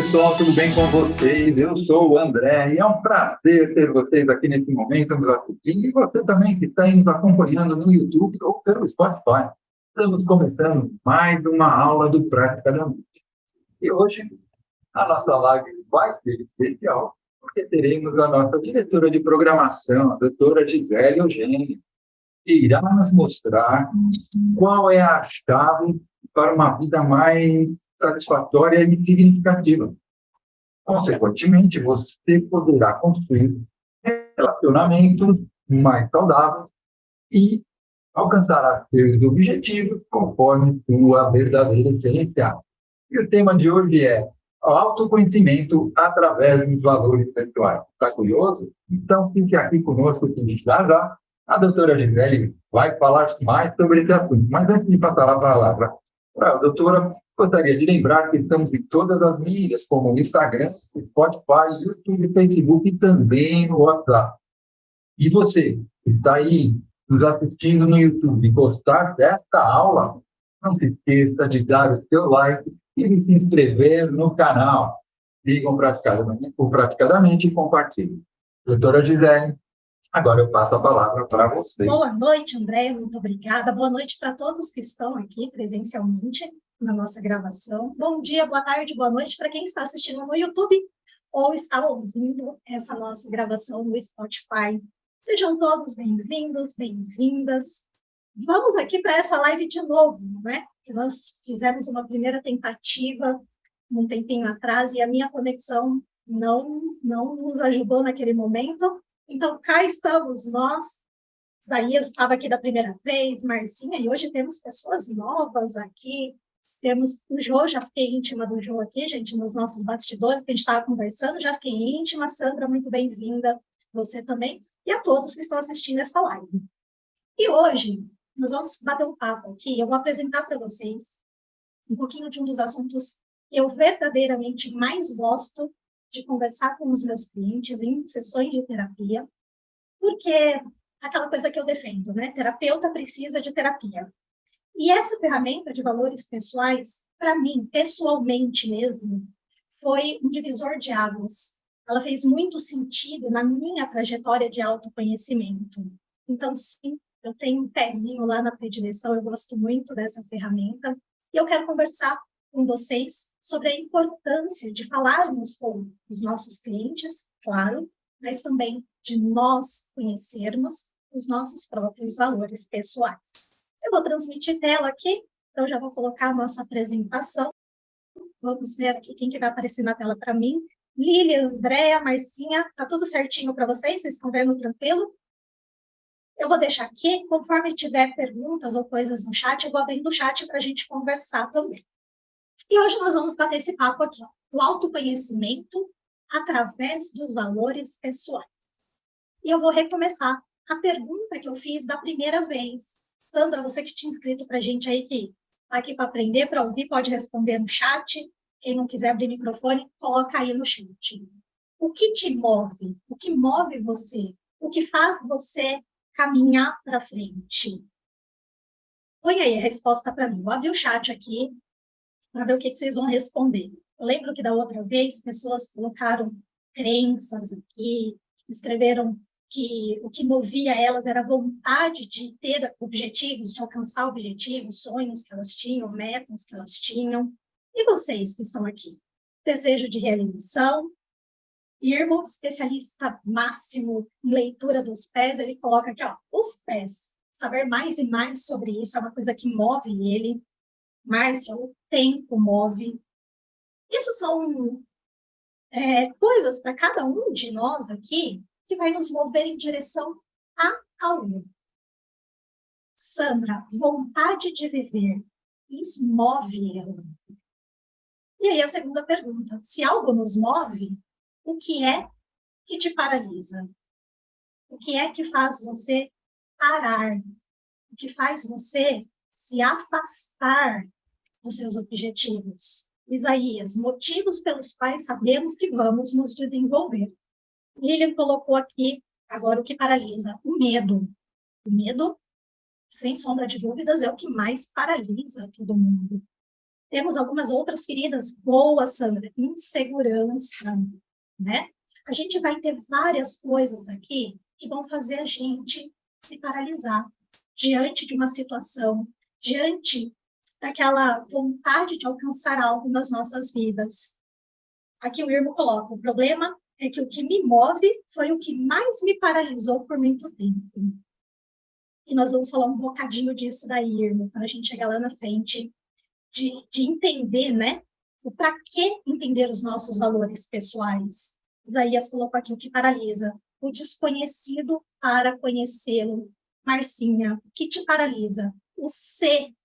pessoal, tudo bem com vocês? Eu sou o André e é um prazer ter vocês aqui nesse momento nos assistindo e você também que está nos acompanhando no YouTube ou pelo Spotify. Estamos começando mais uma aula do Prática da Mente. E hoje a nossa live vai ser especial porque teremos a nossa diretora de programação, a doutora Gisele Eugênio, que irá nos mostrar qual é a chave para uma vida mais satisfatória e significativa. Consequentemente, você poderá construir relacionamentos mais saudáveis e alcançará seus objetivos conforme sua verdadeira essência. E o tema de hoje é autoconhecimento através dos valores pessoais. Está curioso? Então fique aqui conosco que já a doutora Gisele vai falar mais sobre esse assunto. Mas antes de passar a palavra para a doutora, gostaria de lembrar que estamos em todas as mídias, como Instagram, Spotify, YouTube, Facebook e também no WhatsApp. E você, que está aí nos assistindo no YouTube e gostar desta aula, não se esqueça de dar o seu like e de se inscrever no canal. Sigam praticadamente e compartilhem. Doutora Gisele, agora eu passo a palavra para você. Boa noite, André, muito obrigada. Boa noite para todos que estão aqui presencialmente na nossa gravação. Bom dia, boa tarde, boa noite para quem está assistindo no YouTube ou está ouvindo essa nossa gravação no Spotify. Sejam todos bem-vindos, bem-vindas. Vamos aqui para essa live de novo, né? Que nós fizemos uma primeira tentativa um tempinho atrás e a minha conexão não nos ajudou naquele momento. Então, cá estamos nós. Isaías estava aqui da primeira vez, Marcinha, e hoje temos pessoas novas aqui. Temos o Jô, já fiquei íntima do Jô aqui, gente, nos nossos bastidores, que a gente estava conversando, já fiquei íntima. Sandra, muito bem-vinda, você também, e a todos que estão assistindo essa live. E hoje, nós vamos bater um papo aqui, eu vou apresentar para vocês um pouquinho de um dos assuntos que eu verdadeiramente mais gosto de conversar com os meus clientes em sessões de terapia, porque aquela coisa que eu defendo, né? Terapeuta precisa de terapia. E essa ferramenta de valores pessoais, para mim, pessoalmente mesmo, foi um divisor de águas. Ela fez muito sentido na minha trajetória de autoconhecimento. Então, sim, eu tenho um pezinho lá na predileção, eu gosto muito dessa ferramenta. E eu quero conversar com vocês sobre a importância de falarmos com os nossos clientes, claro, mas também de nós conhecermos os nossos próprios valores pessoais. Eu vou transmitir tela aqui, então já vou colocar a nossa apresentação. Vamos ver aqui quem que vai aparecer na tela para mim. Lília, Andréa, Marcinha, tá tudo certinho para vocês? Vocês estão vendo tranquilo? Eu vou deixar aqui, conforme tiver perguntas ou coisas no chat, eu vou abrindo o chat para a gente conversar também. E hoje nós vamos bater esse papo aqui, ó, o autoconhecimento através dos valores pessoais. E eu vou recomeçar a pergunta que eu fiz da primeira vez. Sandra, você que tinha escrito para a gente aí que está aqui para aprender, para ouvir, pode responder no chat. Quem não quiser abrir microfone, coloca aí no chat. O que te move? O que move você? O que faz você caminhar para frente? Põe aí a resposta para mim. Vou abrir o chat aqui para ver o que vocês vão responder. Eu lembro que da outra vez, pessoas colocaram crenças aqui, escreveram que o que movia elas era a vontade de ter objetivos, de alcançar objetivos, sonhos que elas tinham, metas que elas tinham. E vocês que estão aqui? Desejo de realização. Irmão, especialista máximo em leitura dos pés, ele coloca aqui, ó, os pés. Saber mais e mais sobre isso é uma coisa que move ele. Márcia, o tempo move. Isso são coisas para cada um de nós aqui que vai nos mover em direção a algo. Sandra, vontade de viver. Isso move ela. E aí a segunda pergunta. Se algo nos move, o que é que te paralisa? O que é que faz você parar? O que faz você se afastar dos seus objetivos? Isaías, motivos pelos quais sabemos que vamos nos desenvolver. Lilian colocou aqui, agora, o que paralisa? O medo. O medo, sem sombra de dúvidas, é o que mais paralisa todo mundo. Temos algumas outras feridas. Boa, Sandra. Insegurança, né? A gente vai ter várias coisas aqui que vão fazer a gente se paralisar diante de uma situação, diante daquela vontade de alcançar algo nas nossas vidas. Aqui o Irmo coloca, o problema é que o que me move foi o que mais me paralisou por muito tempo. E nós vamos falar um bocadinho disso daí, Irmo, para a gente chegar lá na frente, de entender, né? O para que entender os nossos valores pessoais. Isaías colocou aqui o que paralisa. O desconhecido para conhecê-lo. Marcinha, o que te paralisa? O se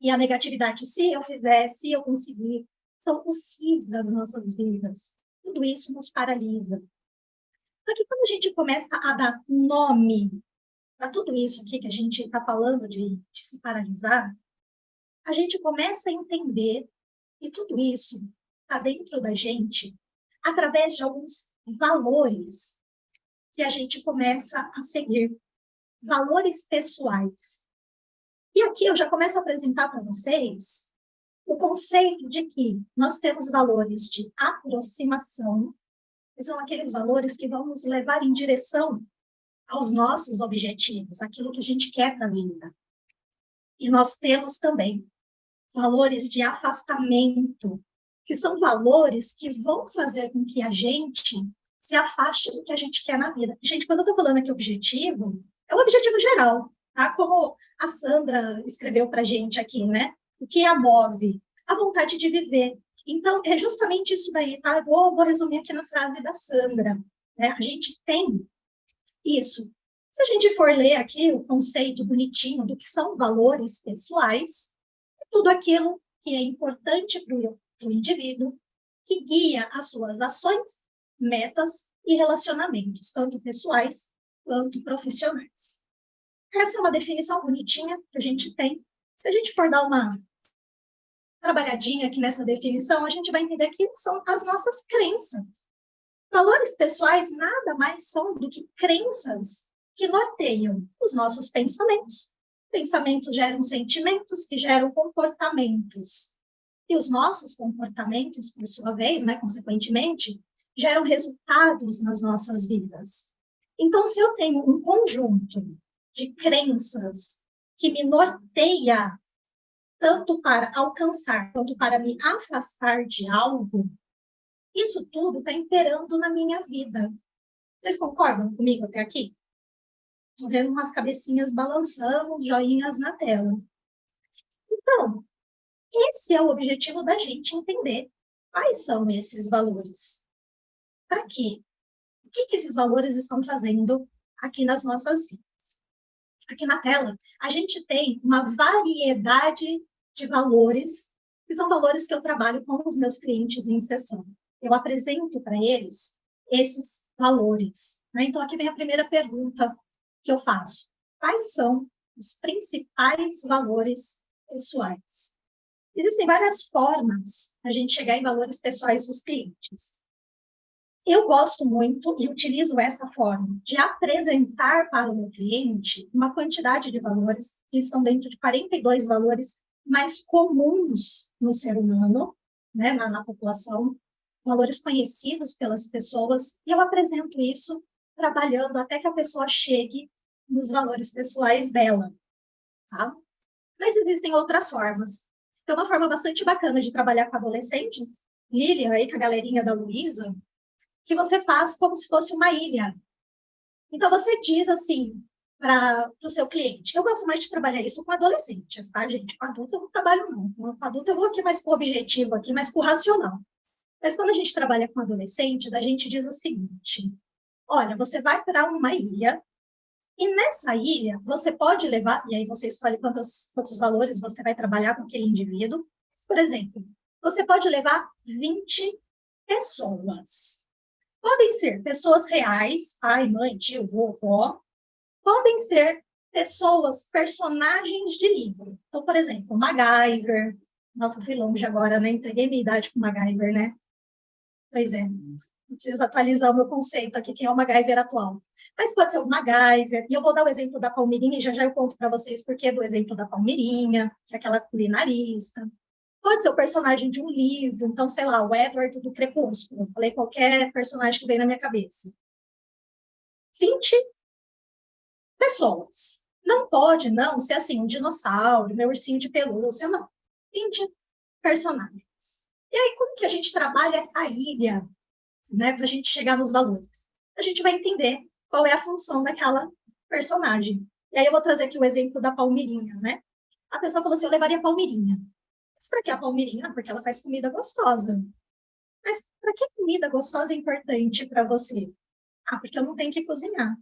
e a negatividade. Se eu fizer, se eu conseguir. São possíveis as nossas vidas. Tudo isso nos paralisa. Porque quando a gente começa a dar nome a tudo isso aqui que a gente está falando de se paralisar, a gente começa a entender que tudo isso está dentro da gente através de alguns valores que a gente começa a seguir, valores pessoais. E aqui eu já começo a apresentar para vocês o conceito de que nós temos valores de aproximação, que são aqueles valores que vão nos levar em direção aos nossos objetivos, aquilo que a gente quer para a vida. E nós temos também valores de afastamento, que são valores que vão fazer com que a gente se afaste do que a gente quer na vida. Gente, quando eu estou falando aqui objetivo, é um objetivo geral, tá? Como a Sandra escreveu para a gente aqui, né? O que a move? A vontade de viver. Então, é justamente isso daí, tá? Eu vou resumir aqui na frase da Sandra, né? A gente tem isso. Se a gente for ler aqui o conceito bonitinho do que são valores pessoais, é tudo aquilo que é importante para o indivíduo, que guia as suas ações, metas e relacionamentos, tanto pessoais quanto profissionais. Essa é uma definição bonitinha que a gente tem. Se a gente for dar uma trabalhadinha aqui nessa definição, a gente vai entender que são as nossas crenças. Valores pessoais nada mais são do que crenças que norteiam os nossos pensamentos. Pensamentos geram sentimentos, que geram comportamentos. E os nossos comportamentos, por sua vez, né, consequentemente, geram resultados nas nossas vidas. Então, se eu tenho um conjunto de crenças que me norteia tanto para alcançar quanto para me afastar de algo, isso tudo está imperando na minha vida. Vocês concordam comigo até aqui? Estou vendo umas cabecinhas balançando, uns joinhas na tela. Então, esse é o objetivo da gente entender quais são esses valores. Para quê? O que esses valores estão fazendo aqui nas nossas vidas? Aqui na tela, a gente tem uma variedade de valores, que são valores que eu trabalho com os meus clientes em sessão. Eu apresento para eles esses valores, né? Então, aqui vem a primeira pergunta que eu faço. Quais são os principais valores pessoais? Existem várias formas de a gente chegar em valores pessoais dos clientes. Eu gosto muito e utilizo essa forma de apresentar para o meu cliente uma quantidade de valores que estão dentro de 42 valores mais comuns no ser humano, né, na população, valores conhecidos pelas pessoas, e eu apresento isso trabalhando até que a pessoa chegue nos valores pessoais dela, tá? Mas existem outras formas. Tem uma forma bastante bacana de trabalhar com adolescentes, Lilian, aí com a galerinha da Luísa, que você faz como se fosse uma ilha. Então, você diz assim para o seu cliente, eu gosto mais de trabalhar isso com adolescentes, tá, gente? Com adulto eu não trabalho não. Com adulto eu vou aqui mais para o objetivo, aqui mais para o racional. Mas quando a gente trabalha com adolescentes, a gente diz o seguinte, olha, você vai para uma ilha, e nessa ilha você pode levar, e aí você escolhe quantos valores você vai trabalhar com aquele indivíduo. Por exemplo, você pode levar 20 pessoas. Podem ser pessoas reais, pai, mãe, tio, vovó. Podem ser pessoas, personagens de livro. Então, por exemplo, MacGyver. Nossa, fui longe agora, né? Entreguei minha idade com MacGyver, né? Pois é. Preciso atualizar o meu conceito aqui, quem é o MacGyver atual. Mas pode ser o MacGyver. E eu vou dar o exemplo da Palmeirinha, e já eu conto para vocês porque do exemplo da Palmeirinha, que é aquela culinarista. Pode ser o personagem de um livro, então, sei lá, o Edward do Crepúsculo. Eu falei qualquer personagem que vem na minha cabeça. 20 pessoas. Não pode, não, ser assim, um dinossauro, meu ursinho de pelúcia, não. 20 personagens. E aí, como que a gente trabalha essa ilha, né, para a gente chegar nos valores? A gente vai entender qual é a função daquela personagem. E aí eu vou trazer aqui o exemplo da Palmeirinha, né? A pessoa falou assim, eu levaria a Palmeirinha. Mas para que a Palmeirinha? Porque ela faz comida gostosa. Mas para que comida gostosa é importante para você? Ah, porque eu não tenho que cozinhar.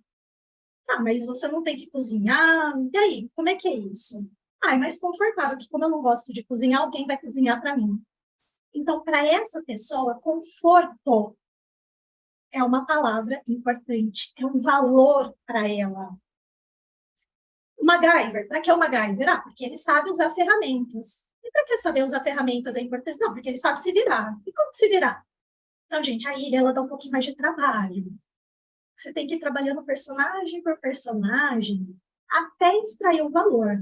Ah, mas você não tem que cozinhar. E aí, como é que é isso? Ah, é mais confortável, que como eu não gosto de cozinhar, alguém vai cozinhar para mim. Então, para essa pessoa, conforto é uma palavra importante, é um valor para ela. O MacGyver, para que o MacGyver? Ah, porque ele sabe usar ferramentas. E para que saber usar ferramentas é importante? Não, porque ele sabe se virar. E como se virar? Então, gente, a ilha ela dá um pouquinho mais de trabalho. Você tem que ir trabalhando personagem por personagem até extrair o valor.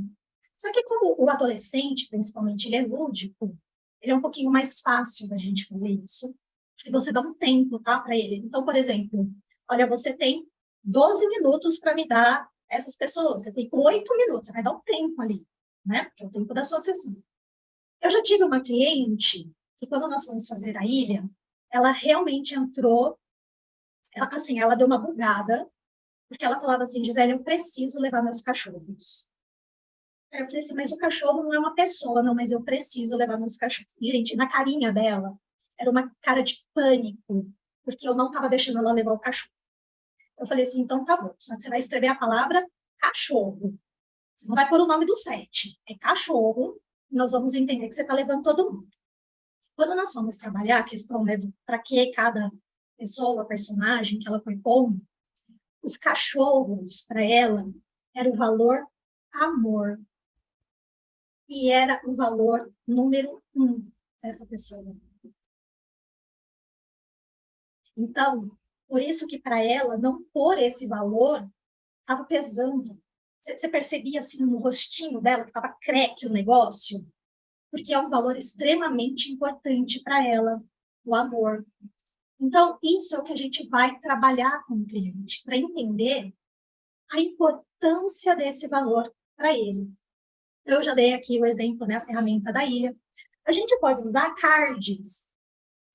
Só que como o adolescente, principalmente, ele é lúdico, ele é um pouquinho mais fácil da gente fazer isso. E você dá um tempo, tá, para ele. Então, por exemplo, olha, você tem 12 minutos para me dar essas pessoas. Você tem 8 minutos, você vai dar um tempo ali, né? Porque é o tempo da sua sessão. Eu já tive uma cliente que, quando nós fomos fazer a ilha, ela realmente entrou, assim, ela deu uma bugada, porque ela falava assim, Gisele, eu preciso levar meus cachorros. Aí eu falei assim, mas o cachorro não é uma pessoa, não, mas eu preciso levar meus cachorros. Gente, na carinha dela, era uma cara de pânico, porque eu não estava deixando ela levar o cachorro. Eu falei assim, então tá bom, só que você vai escrever a palavra cachorro. Você não vai pôr o nome do set, é cachorro, nós vamos entender que você está levando todo mundo. Quando nós fomos trabalhar a questão, né, para que cada pessoa, personagem que ela foi pondo, os cachorros, para ela, era o valor amor. E era o valor número 1 dessa pessoa. Então, por isso que para ela, não pôr esse valor estava pesando. Você percebia assim no rostinho dela que estava creque o negócio? Porque é um valor extremamente importante para ela, o amor. Então, isso é o que a gente vai trabalhar com o cliente, para entender a importância desse valor para ele. Eu já dei aqui o exemplo, né, a ferramenta da ilha. A gente pode usar cards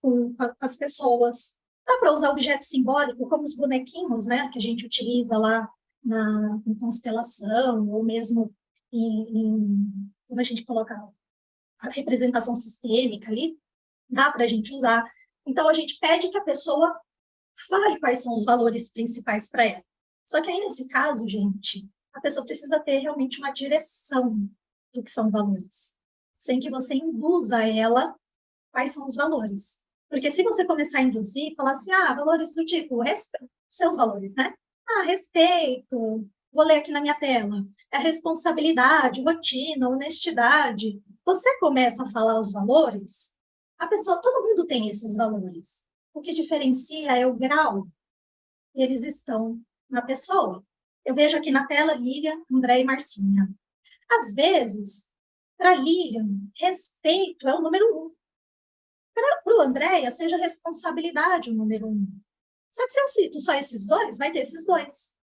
com as pessoas. Dá para usar objeto simbólico, como os bonequinhos, né, que a gente utiliza lá em constelação, ou mesmo quando a gente coloca a representação sistêmica ali, dá para a gente usar. Então, a gente pede que a pessoa fale quais são os valores principais para ela. Só que aí, nesse caso, gente, a pessoa precisa ter realmente uma direção do que são valores, sem que você induza ela quais são os valores. Porque se você começar a induzir, falar assim, valores do tipo, seus valores, né? Respeito, vou ler aqui na minha tela, é responsabilidade, rotina, honestidade. Você começa a falar os valores, a pessoa, todo mundo tem esses valores. O que diferencia é o grau que eles estão na pessoa. Eu vejo aqui na tela Lilian, André e Marcinha. Às vezes, para Lilian, respeito é o número 1. Para o Andréia, seja responsabilidade o número 1. Só que se eu cito só esses dois, vai ter esses dois,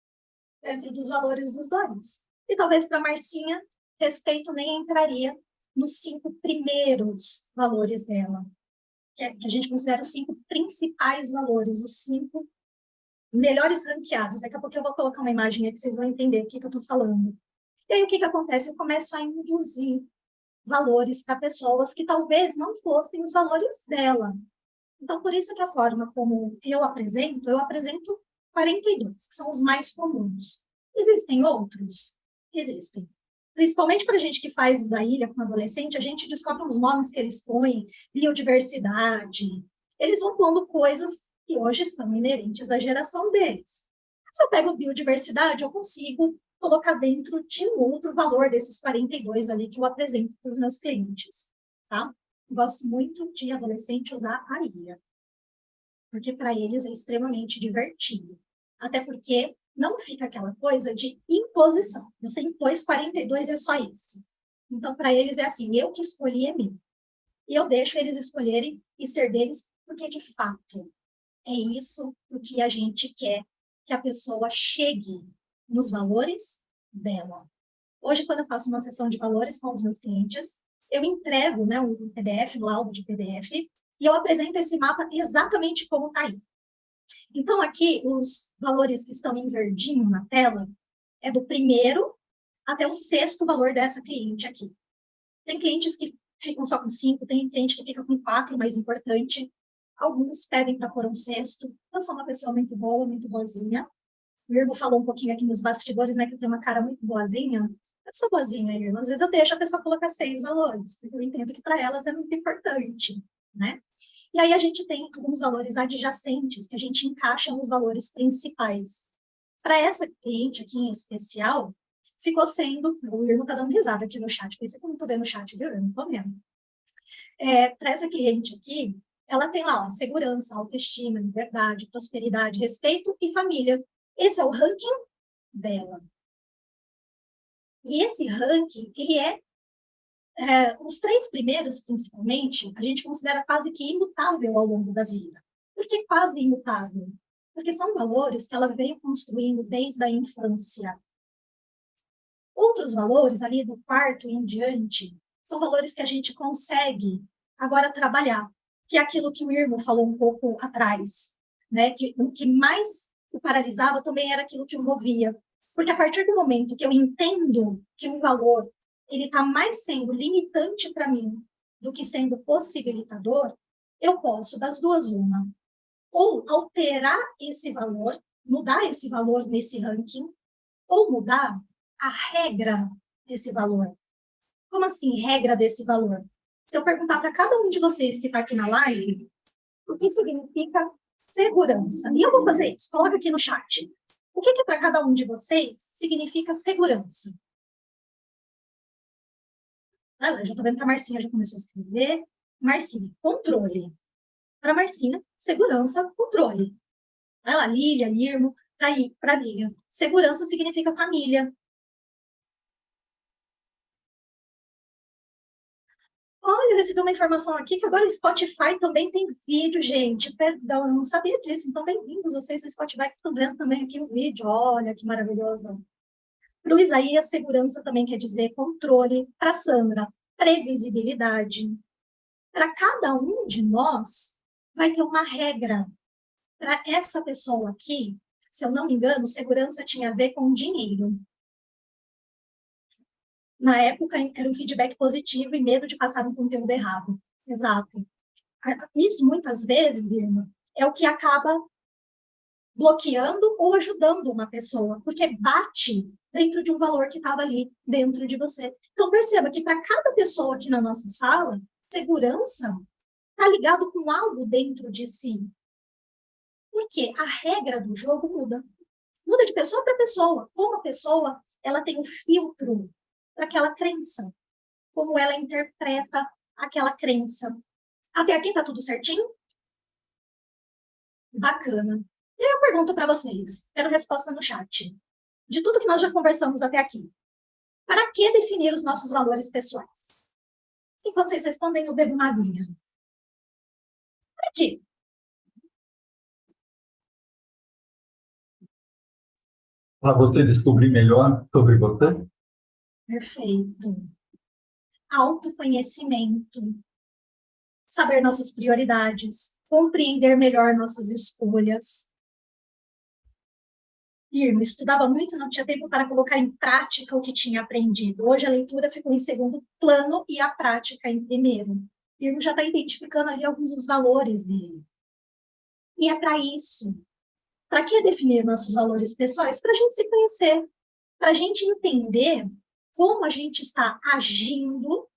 dentro dos valores dos dois. E talvez para Marcinha, respeito nem entraria nos 5 primeiros valores dela, que a gente considera os 5 principais valores, os 5 melhores ranqueados. Daqui a pouco eu vou colocar uma imagem aqui, vocês vão entender o que eu estou falando. E aí, o que acontece? Eu começo a induzir valores para pessoas que talvez não fossem os valores dela. Então, por isso que a forma como eu apresento 42, que são os mais comuns. Existem outros? Existem. Principalmente para a gente que faz da ilha com adolescente, a gente descobre os nomes que eles põem, biodiversidade. Eles vão pondo coisas que hoje estão inerentes à geração deles. Se eu pego biodiversidade, eu consigo colocar dentro de um outro valor desses 42 ali que eu apresento para os meus clientes, tá? Gosto muito de adolescente usar a ilha, porque para eles é extremamente divertido. Até porque não fica aquela coisa de imposição. Você impôs 42 é só isso. Então, para eles é assim, eu que escolhi é meu. e eu deixo eles escolherem e ser deles, porque de fato é isso o que a gente quer, que a pessoa chegue nos valores dela. Hoje, quando eu faço uma sessão de valores com os meus clientes, eu entrego, né, um PDF, um laudo de PDF, e eu apresento esse mapa exatamente como está aí. Então, aqui, os valores que estão em verdinho na tela é do primeiro até o sexto valor dessa cliente aqui. Tem clientes que ficam só com 5, tem cliente que fica com 4, mais importante. Alguns pedem para pôr um sexto. Eu sou uma pessoa muito boa, muito boazinha. O Irmo falou um pouquinho aqui nos bastidores, né, que eu tenho uma cara muito boazinha. Eu sou boazinha, Irmo. Às vezes eu deixo a pessoa colocar 6 valores, porque eu entendo que para elas é muito importante, né? E aí a gente tem alguns valores adjacentes que a gente encaixa nos valores principais. Para essa cliente aqui em especial, ficou sendo... O Irmo está dando risada aqui no chat, pensei que eu não estou vendo o chat, viu, Irmo? Estou vendo. Para essa cliente aqui, ela tem lá, ó, segurança, autoestima, liberdade, prosperidade, respeito e família. Esse é o ranking dela. E esse ranking, ele os 3 primeiros, principalmente, a gente considera quase que imutável ao longo da vida. Por que quase imutável? Porque são valores que ela veio construindo desde a infância. Outros valores, ali do 4º em diante, são valores que a gente consegue agora trabalhar, que é aquilo que o Irmo falou um pouco atrás, né? Que o que mais o paralisava também era aquilo que o movia. Porque a partir do momento que eu entendo que um valor ele está mais sendo limitante para mim do que sendo possibilitador, eu posso, das duas, uma. Ou alterar esse valor, mudar esse valor nesse ranking, ou mudar a regra desse valor. Como assim, regra desse valor? Se eu perguntar para cada um de vocês que está aqui na live, o que significa segurança? E eu vou fazer isso, coloca aqui no chat. O que para cada um de vocês significa segurança? Ah, eu já estou vendo que a Marcinha já começou a escrever. Marcinha, controle. Para Marcinha, segurança, controle. Vai lá, Lília, Irmo, para Lília. Segurança significa família. Olha, eu recebi uma informação aqui que agora o Spotify também tem vídeo, gente. Perdão, eu não sabia disso. Então, bem-vindos vocês do Spotify que estão vendo também aqui o vídeo. Olha, que maravilhoso. Para o Isaías, segurança também quer dizer controle. Para a Sandra, previsibilidade. Para cada um de nós, vai ter uma regra. Para essa pessoa aqui, se eu não me engano, segurança tinha a ver com dinheiro. Na época, era um feedback positivo e medo de passar um conteúdo errado. Exato. Isso, muitas vezes, Irma, é o que acaba bloqueando ou ajudando uma pessoa, porque bate dentro de um valor que estava ali dentro de você. Então, perceba que para cada pessoa aqui na nossa sala, segurança está ligado com algo dentro de si. Porque a regra do jogo muda. Muda de pessoa para pessoa. Como a pessoa ela tem um filtro daquela crença. Como ela interpreta aquela crença. Até aqui está tudo certinho? Bacana. E aí eu pergunto para vocês, quero resposta no chat. De tudo que nós já conversamos até aqui, para que definir os nossos valores pessoais? Enquanto vocês respondem, eu bebo uma aguinha. Para quê? Para você descobrir melhor sobre você? Perfeito. Autoconhecimento. Saber nossas prioridades. Compreender melhor nossas escolhas. Irma, estudava muito, não tinha tempo para colocar em prática o que tinha aprendido. Hoje a leitura ficou em segundo plano e a prática em primeiro. Irma já está identificando ali alguns dos valores dele. E é para isso. Para que definir nossos valores pessoais? Para a gente se conhecer, para a gente entender como a gente está agindo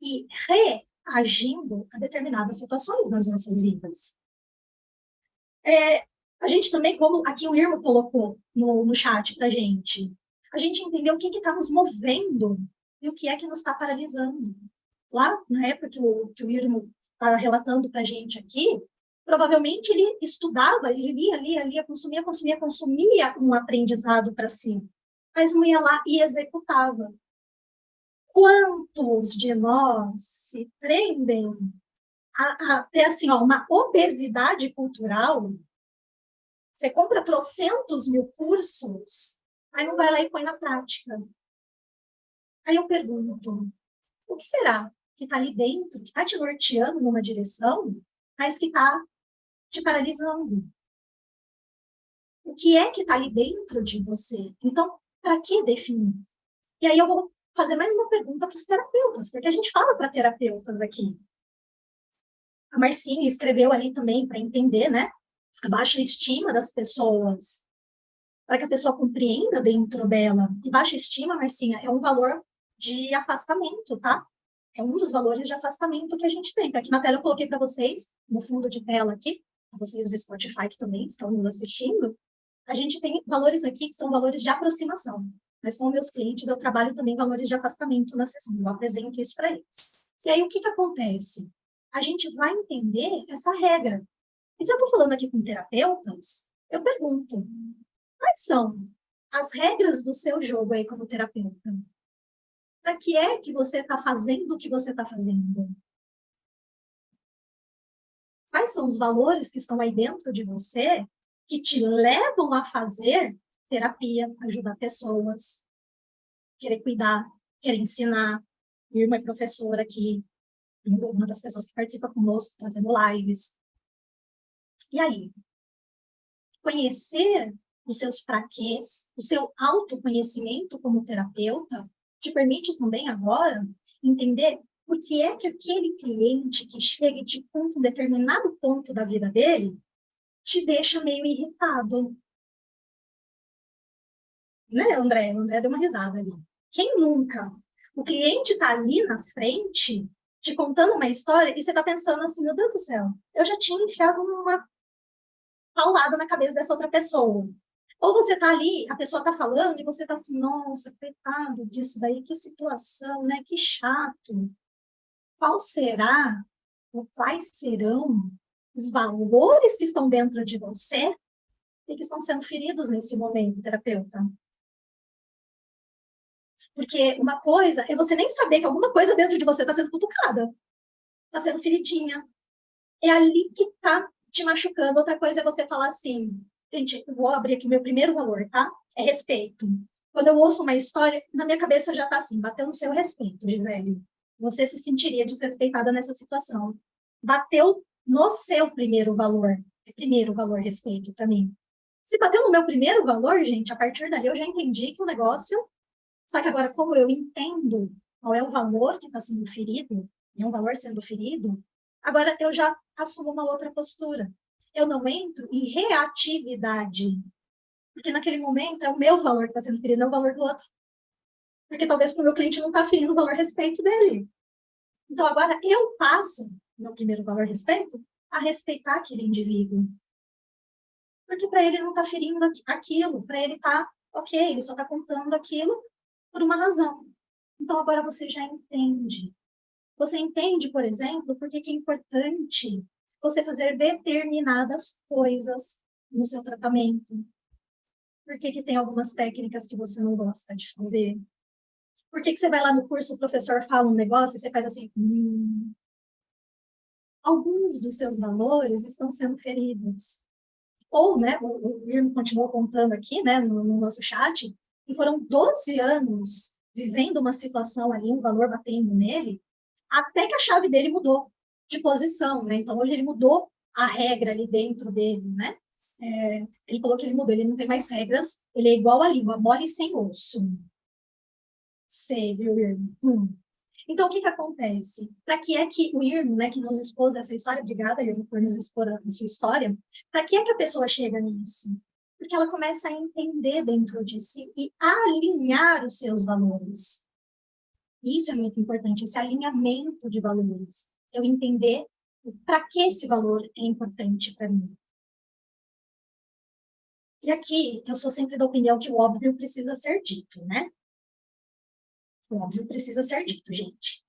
e reagindo a determinadas situações nas nossas vidas. A gente também, como aqui o Irmo colocou no chat para a gente entender o que está nos movendo e o que é que nos está paralisando. Lá, na época que o Irmo está relatando para a gente aqui, provavelmente ele estudava, ele lia, consumia um aprendizado para si, mas não ia lá e executava. Quantos de nós se prendem a ter assim, ó, uma obesidade cultural? Você compra trocentos mil cursos, aí não vai lá e põe na prática. Aí eu pergunto, o que será que está ali dentro, que está te norteando numa direção, mas que está te paralisando? O que é que está ali dentro de você? Então, para que definir? E aí eu vou fazer mais uma pergunta para os terapeutas, porque a gente fala para terapeutas aqui. A Marcinha escreveu ali também para entender, né? A baixa estima das pessoas, para que a pessoa compreenda dentro dela. E baixa estima, Marcinha, é um valor de afastamento, tá? É um dos valores de afastamento que a gente tem. Aqui na tela eu coloquei para vocês, no fundo de tela aqui, para vocês do Spotify que também estão nos assistindo, a gente tem valores aqui que são valores de aproximação. Mas com meus clientes eu trabalho também valores de afastamento na sessão, eu apresento isso para eles. E aí o que acontece? A gente vai entender essa regra. E se eu estou falando aqui com terapeutas, eu pergunto, quais são as regras do seu jogo aí como terapeuta? Para que é que você está fazendo o que você está fazendo? Quais são os valores que estão aí dentro de você que te levam a fazer terapia, ajudar pessoas, querer cuidar, querer ensinar? Minha irmã é professora aqui, uma das pessoas que participa conosco, fazendo lives. E aí? Conhecer os seus praquês, o seu autoconhecimento como terapeuta, te permite também agora entender por que é que aquele cliente que chega e te conta um determinado ponto da vida dele te deixa meio irritado. Né, André? O André deu uma risada ali. Quem nunca? O cliente está ali na frente, te contando uma história, e você está pensando assim, meu Deus do céu, eu já tinha enfiado uma paulada na cabeça dessa outra pessoa. Ou você está ali, a pessoa está falando, e você está assim, nossa, coitado disso daí, que situação, né? Que chato. Qual será, ou quais serão os valores que estão dentro de você e que estão sendo feridos nesse momento, terapeuta? Porque uma coisa é você nem saber que alguma coisa dentro de você está sendo cutucada, está sendo feridinha. É ali que está te machucando. Outra coisa é você falar assim, gente, eu vou abrir aqui o meu primeiro valor, tá? É respeito. Quando eu ouço uma história, na minha cabeça já está assim, bateu no seu respeito, Gisele. Você se sentiria desrespeitada nessa situação. Bateu no seu primeiro valor. Primeiro valor, respeito, para mim. Se bateu no meu primeiro valor, gente, a partir dali eu já entendi que o negócio. Só que agora, como eu entendo qual é o valor que está sendo ferido, e um valor sendo ferido, agora eu já assumo uma outra postura. Eu não entro em reatividade, porque naquele momento é o meu valor que está sendo ferido, não é o valor do outro. Porque talvez para o meu cliente não está ferindo o valor respeito dele. Então agora eu passo, meu primeiro valor respeito, a respeitar aquele indivíduo. Porque para ele não está ferindo aquilo, para ele está ok, ele só está contando aquilo por uma razão. Então, agora você já entende. Você entende, por exemplo, por que é importante você fazer determinadas coisas no seu tratamento. Por que tem algumas técnicas que você não gosta de fazer. Por que você vai lá no curso, o professor fala um negócio e você faz assim, alguns dos seus valores estão sendo feridos. Ou, né, o Irma continuou contando aqui, né, no nosso chat, e foram 12 anos vivendo uma situação ali, um valor batendo nele, até que a chave dele mudou de posição, né? Então, hoje ele mudou a regra ali dentro dele, né? Ele falou que ele mudou, ele não tem mais regras, ele é igual a língua, mole sem osso. Sei, viu, Irma? Então, o que acontece? Para que é que o Irma, né, que nos expôs essa história, obrigada, Irma, por nos expor a sua história, para que é que a pessoa chega nisso? Porque ela começa a entender dentro de si e alinhar os seus valores. Isso é muito importante, esse alinhamento de valores. Eu entender para que esse valor é importante para mim. E aqui, eu sou sempre da opinião que o óbvio precisa ser dito, né? O óbvio precisa ser dito, gente.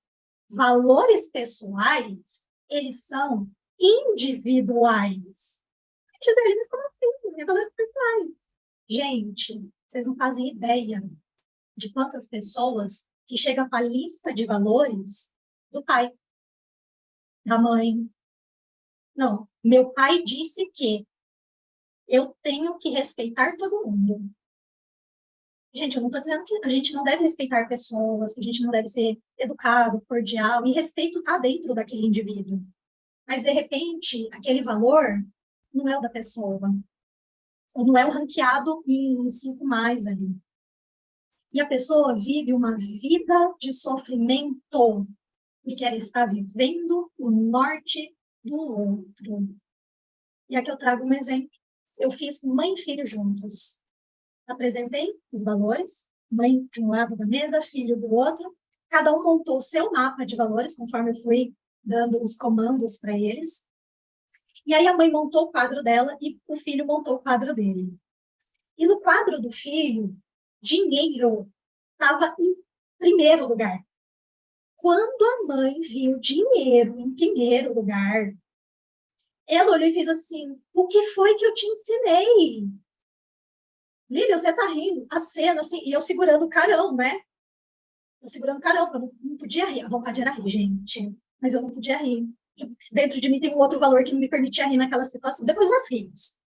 Valores pessoais, eles são individuais. Gisele, mas como assim? Valores pessoais. Gente, vocês não fazem ideia de quantas pessoas que chega com a lista de valores do pai, da mãe. Não, meu pai disse que eu tenho que respeitar todo mundo. Gente, eu não estou dizendo que a gente não deve respeitar pessoas, que a gente não deve ser educado, cordial, e respeito está dentro daquele indivíduo. Mas, de repente, aquele valor não é o da pessoa, ou não é o ranqueado em 5 mais ali. E a pessoa vive uma vida de sofrimento, porque ela está vivendo o norte do outro. E aqui eu trago um exemplo. Eu fiz mãe e filho juntos. Apresentei os valores, mãe de um lado da mesa, filho do outro. Cada um montou o seu mapa de valores, conforme eu fui dando os comandos para eles. E aí a mãe montou o quadro dela e o filho montou o quadro dele. E no quadro do filho, dinheiro estava em primeiro lugar. Quando a mãe viu dinheiro em primeiro lugar, ela olhou e fez assim: o que foi que eu te ensinei? Lilian, você tá rindo. A cena, assim, e eu segurando o carão, né? Eu segurando o carão, eu não podia rir. A vontade era rir, gente. Mas eu não podia rir. Dentro de mim tem um outro valor que não me permitia rir naquela situação. Depois nós rimos.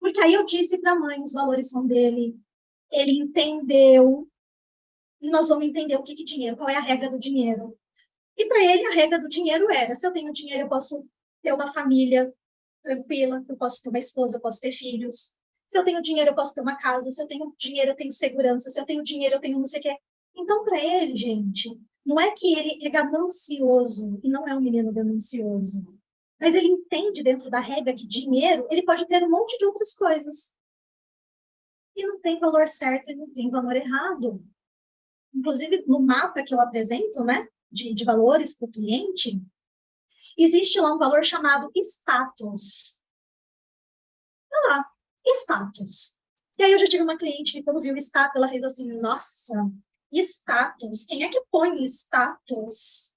Porque aí eu disse para a mãe, os valores são dele. Ele entendeu. E nós vamos entender o que é dinheiro, qual é a regra do dinheiro. E para ele, a regra do dinheiro era: se eu tenho dinheiro, eu posso ter uma família tranquila, eu posso ter uma esposa, eu posso ter filhos. Se eu tenho dinheiro, eu posso ter uma casa. Se eu tenho dinheiro, eu tenho segurança. Se eu tenho dinheiro, eu tenho não sei o quê. Então, para ele, gente, não é que ele é ganancioso, e não é um menino ganancioso, mas ele entende dentro da regra que dinheiro, ele pode ter um monte de outras coisas. E não tem valor certo e não tem valor errado. Inclusive, no mapa que eu apresento, né, de valores para o cliente, existe lá um valor chamado status. Olha lá, status. E aí eu já tive uma cliente que quando viu o status, ela fez assim: nossa, status? Quem é que põe status?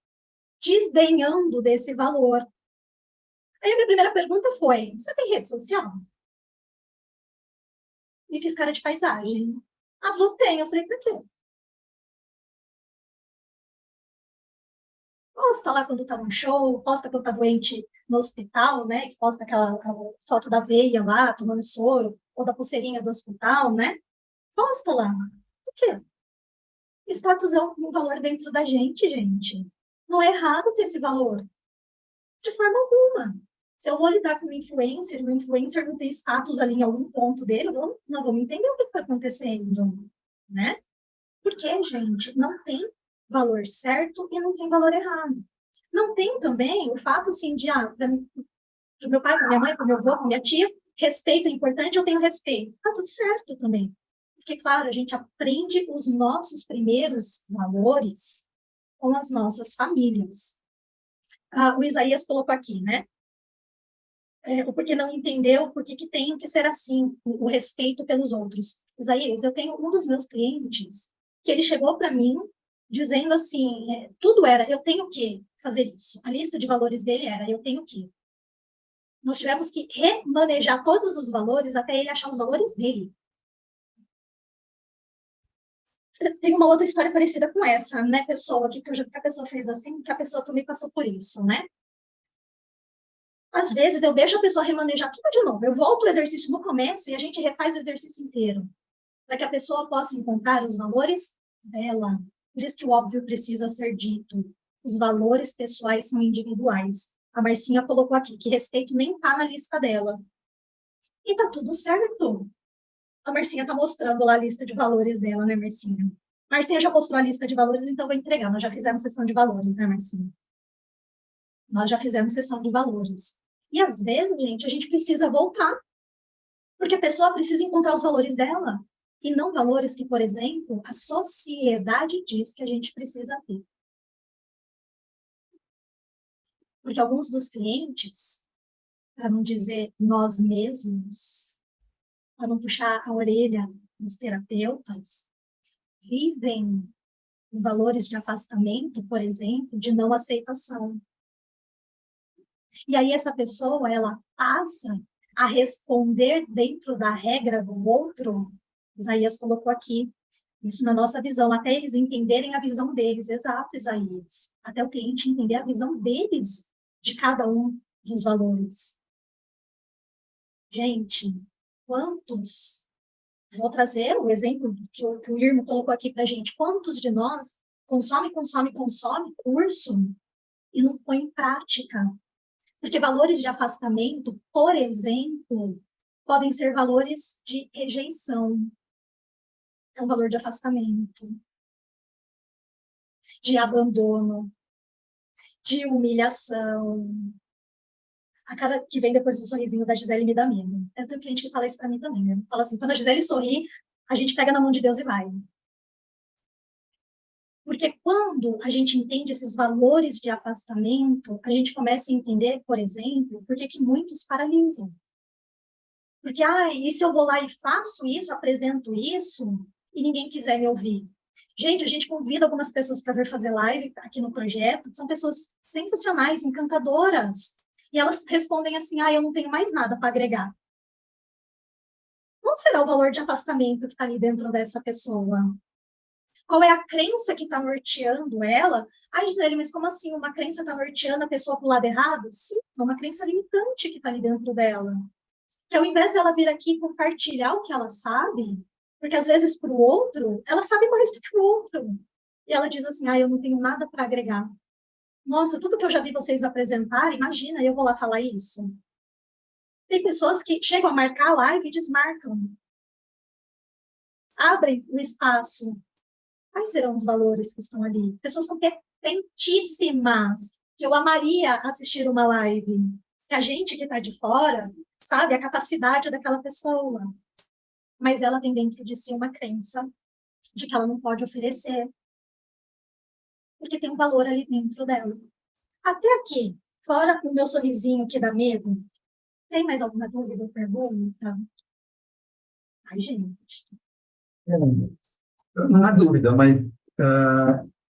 Desdenhando desse valor. Aí a minha primeira pergunta foi: você tem rede social? E fiz cara de paisagem. Ah, falou: tem. Eu falei: por quê? Posta lá quando tá num show, posta quando tá doente no hospital, né? Que posta aquela foto da veia lá, tomando soro, ou da pulseirinha do hospital, né? Posta lá. Por quê? Status é um valor dentro da gente, gente. Não é errado ter esse valor, de forma alguma. Se eu vou lidar com um influencer, o influencer não tem status ali em algum ponto dele, nós vamos entender o que está acontecendo, né? Porque, gente, não tem valor certo e não tem valor errado. Não tem também o fato, assim, do meu pai, para minha mãe, para meu avô, para minha tia, respeito é importante, eu tenho respeito. Tá tudo certo também. Porque, claro, a gente aprende os nossos primeiros valores com as nossas famílias. O Isaías colocou aqui, né? O porquê não entendeu, por que tem que ser assim, o respeito pelos outros. Isaías, eu tenho um dos meus clientes que ele chegou para mim dizendo assim, tudo era: eu tenho que fazer isso. A lista de valores dele era: eu tenho que. Nós tivemos que remanejar todos os valores até ele achar os valores dele. Tem uma outra história parecida com essa, né, pessoa, que a pessoa fez assim, que a pessoa também passou por isso, né? Às vezes eu deixo a pessoa remanejar tudo de novo. Eu volto o exercício no começo e a gente refaz o exercício inteiro, para que a pessoa possa encontrar os valores dela. Por isso que o óbvio precisa ser dito. Os valores pessoais são individuais. A Marcinha colocou aqui que respeito nem está na lista dela. E tá tudo certo. A Marcinha tá mostrando lá a lista de valores dela, né, Marcinha? Marcinha já mostrou a lista de valores, então vou entregar. Nós já fizemos sessão de valores, né, Marcinha? Nós já fizemos sessão de valores. E às vezes, gente, a gente precisa voltar, porque a pessoa precisa encontrar os valores dela, e não valores que, por exemplo, a sociedade diz que a gente precisa ter. Porque alguns dos clientes, para não dizer nós mesmos, para não puxar a orelha dos terapeutas, vivem em valores de afastamento, por exemplo, de não aceitação. E aí essa pessoa, ela passa a responder dentro da regra do outro. Isaías colocou aqui: Isso na nossa visão, até eles entenderem a visão deles, exato, Isaías. Até o cliente entender a visão deles de cada um dos valores. Gente, quantos... Vou trazer o exemplo que o Irmo colocou aqui para a gente. Quantos de nós consome curso e não põe em prática? Porque valores de afastamento, por exemplo, podem ser valores de rejeição. É um valor de afastamento, de abandono, de humilhação. A cara que vem depois do sorrisinho da Gisele me dá medo. Eu tenho cliente que fala isso para mim também. Né? Fala assim, quando a Gisele sorri, a gente pega na mão de Deus e vai. Porque quando a gente entende esses valores de afastamento, a gente começa a entender, por exemplo, por que muitos paralisam. Porque, e se eu vou lá e faço isso, apresento isso, e ninguém quiser me ouvir? Gente, a gente convida algumas pessoas para vir fazer live aqui no projeto, que são pessoas sensacionais, encantadoras, e elas respondem assim, eu não tenho mais nada para agregar. Qual será o valor de afastamento que está ali dentro dessa pessoa? Qual é a crença que está norteando ela? Gisele, mas como assim? Uma crença está norteando a pessoa para o lado errado? Sim, é uma crença limitante que está ali dentro dela. Que ao invés dela vir aqui compartilhar o que ela sabe, porque às vezes para o outro, ela sabe mais do que o outro. E ela diz assim, eu não tenho nada para agregar. Nossa, tudo que eu já vi vocês apresentarem, imagina, eu vou lá falar isso. Tem pessoas que chegam a marcar a live e desmarcam. Abrem o espaço. Quais serão os valores que estão ali? Pessoas competentíssimas, que eu amaria assistir uma live. Que a gente que está de fora sabe a capacidade daquela pessoa. Mas ela tem dentro de si uma crença de que ela não pode oferecer. Porque tem um valor ali dentro dela. Até aqui, fora o meu sorrisinho que dá medo, tem mais alguma dúvida ou pergunta? Gente. Não há dúvida, mas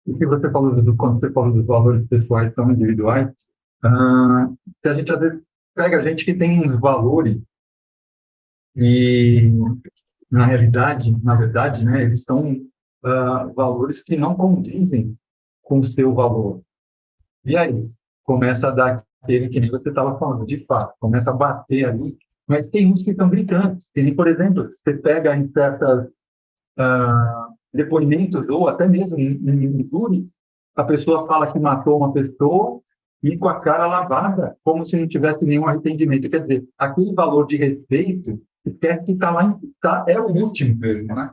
o que você falou, quando você falou dos valores pessoais são individuais, que a gente às vezes pega gente que tem valores e, na verdade, né, eles são valores que não condizem com o seu valor. E aí, começa a dar aquele que nem você estava falando, de fato, começa a bater ali, mas tem uns que estão gritantes. Por exemplo, você pega em certas depoimentos, ou até mesmo em júri, a pessoa fala que matou uma pessoa e com a cara lavada, como se não tivesse nenhum arrependimento. Quer dizer, aquele valor de respeito, esquece que está lá, é o último mesmo, né?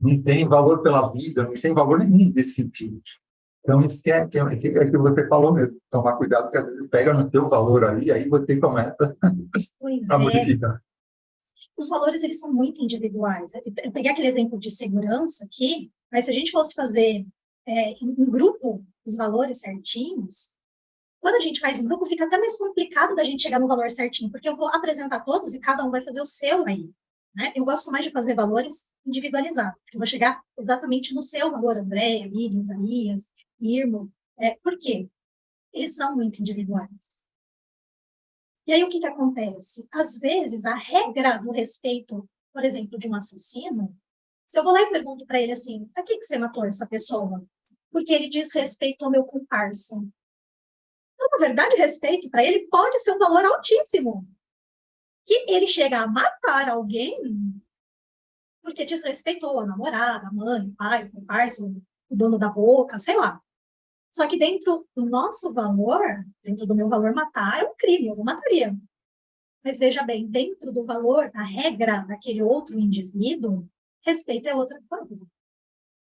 Não tem valor pela vida, não tem valor nenhum nesse sentido. Então, isso que você falou mesmo, tomar cuidado, porque às vezes pega no seu valor ali, aí você começa a modificar. Os valores, eles são muito individuais. Eu peguei aquele exemplo de segurança aqui, mas se a gente fosse fazer em grupo os valores certinhos, quando a gente faz em grupo, fica até mais complicado da gente chegar no valor certinho, porque eu vou apresentar todos e cada um vai fazer o seu aí. Né? Eu gosto mais de fazer valores individualizados, porque eu vou chegar exatamente no seu valor, Andréia, Lívia, Isaías, Irmo. Por quê? Eles são muito individuais. E aí, o que acontece? Às vezes, a regra do respeito, por exemplo, de um assassino, se eu vou lá e pergunto para ele assim, para que você matou essa pessoa? Porque ele diz respeito ao meu comparsa. Então, na verdade, respeito para ele pode ser um valor altíssimo. Que ele chega a matar alguém porque desrespeitou a namorada, a mãe, o pai, o comparsa, o dono da boca, sei lá. Só que dentro do nosso valor, dentro do meu valor, matar é um crime, eu não mataria. Mas veja bem, dentro do valor, da regra daquele outro indivíduo, respeito é outra coisa.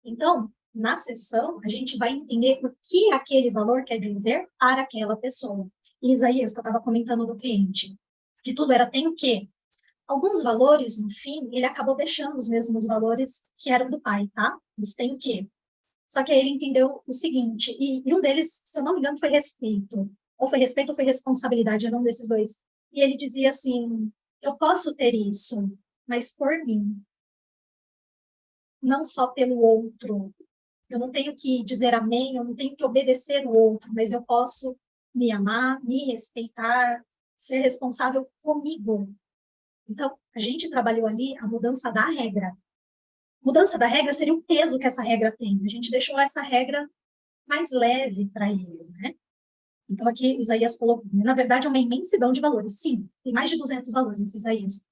Então, na sessão, a gente vai entender o que aquele valor quer dizer para aquela pessoa. E Isaías, que eu estava comentando do cliente, que tudo era tem o quê? Alguns valores, no fim, ele acabou deixando os mesmos valores que eram do pai, tá? Os tem o quê? Só que aí ele entendeu o seguinte, e um deles, se eu não me engano, foi respeito. Ou foi respeito ou foi responsabilidade, era um desses dois. E ele dizia assim, eu posso ter isso, mas por mim. Não só pelo outro. Eu não tenho que dizer amém, eu não tenho que obedecer o outro, mas eu posso me amar, me respeitar, ser responsável comigo. Então, a gente trabalhou ali a mudança da regra. mudança da regra seria o peso que essa regra tem. A gente deixou essa regra mais leve para ele, né? Então, aqui, Isaías colocou, na verdade, é uma imensidão de valores. Sim, tem mais de 200 valores, Isaías.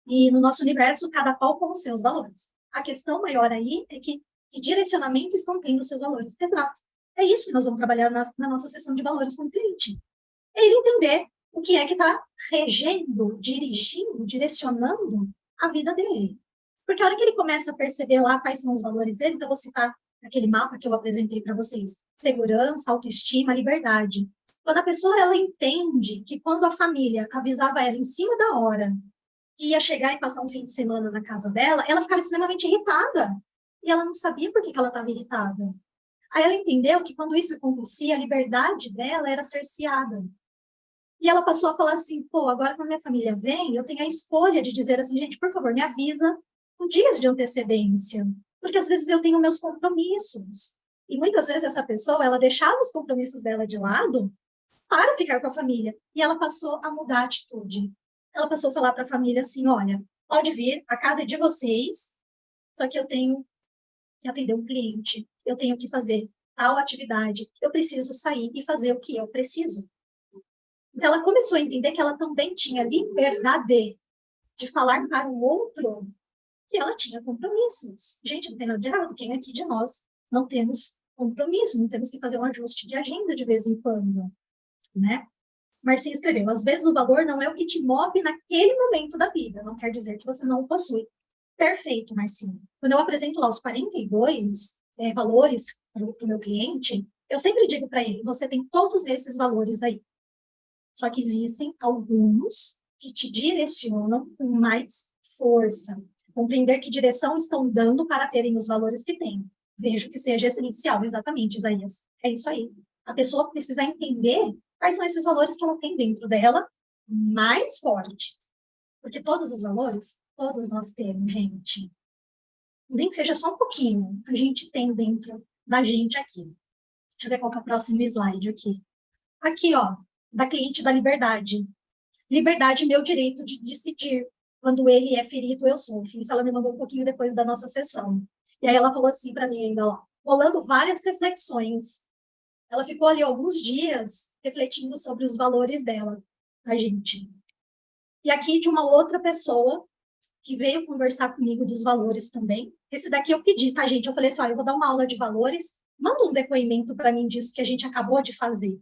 E no nosso universo, cada qual com os seus valores. A questão maior aí é que direcionamento estão tendo os seus valores. Exato. É isso que nós vamos trabalhar na nossa sessão de valores com o cliente. É ele entender o que é que está regendo, dirigindo, direcionando a vida dele. Porque a hora que ele começa a perceber lá quais são os valores dele, então eu vou citar aquele mapa que eu apresentei para vocês: segurança, autoestima, liberdade. Quando a pessoa ela entende que quando a família avisava ela em cima da hora que ia chegar e passar um fim de semana na casa dela, ela ficava extremamente irritada. E ela não sabia por que ela estava irritada. Aí ela entendeu que quando isso acontecia, a liberdade dela era cerceada. E ela passou a falar assim, pô, agora quando minha família vem, eu tenho a escolha de dizer assim, gente, por favor, me avisa com dias de antecedência, porque às vezes eu tenho meus compromissos. E muitas vezes essa pessoa, ela deixava os compromissos dela de lado para ficar com a família. E ela passou a mudar a atitude. Ela passou a falar para a família assim, olha, pode vir, a casa é de vocês, só que eu tenho que atender um cliente, eu tenho que fazer tal atividade, eu preciso sair e fazer o que eu preciso. Então, ela começou a entender que ela também tinha liberdade de falar para o outro que ela tinha compromissos. Gente, não tem nada de errado, quem aqui de nós não temos compromisso, não temos que fazer um ajuste de agenda de vez em quando, né? Marcinha escreveu, às vezes o valor não é o que te move naquele momento da vida, não quer dizer que você não o possui. Perfeito, Marcinha. Quando eu apresento lá os 42 valores para o meu cliente, eu sempre digo para ele, você tem todos esses valores aí. Só que existem alguns que te direcionam com mais força. Compreender que direção estão dando para terem os valores que têm. Vejo que seja essencial, exatamente, Isaías. É isso aí. A pessoa precisa entender quais são esses valores que ela tem dentro dela mais fortes. Porque todos os valores, todos nós temos, gente. Nem que seja só um pouquinho, a gente tem dentro da gente aqui. Deixa eu ver qual que é o próximo slide aqui. Aqui, ó, da cliente da liberdade. Liberdade, meu direito de decidir. Quando ele é ferido, eu sofro. Isso ela me mandou um pouquinho depois da nossa sessão. E aí ela falou assim para mim ainda, ó, rolando várias reflexões. Ela ficou ali alguns dias refletindo sobre os valores dela, a gente. E aqui de uma outra pessoa que veio conversar comigo dos valores também. Esse daqui eu pedi, tá, gente? Eu falei assim, ó, eu vou dar uma aula de valores, manda um depoimento para mim disso que a gente acabou de fazer.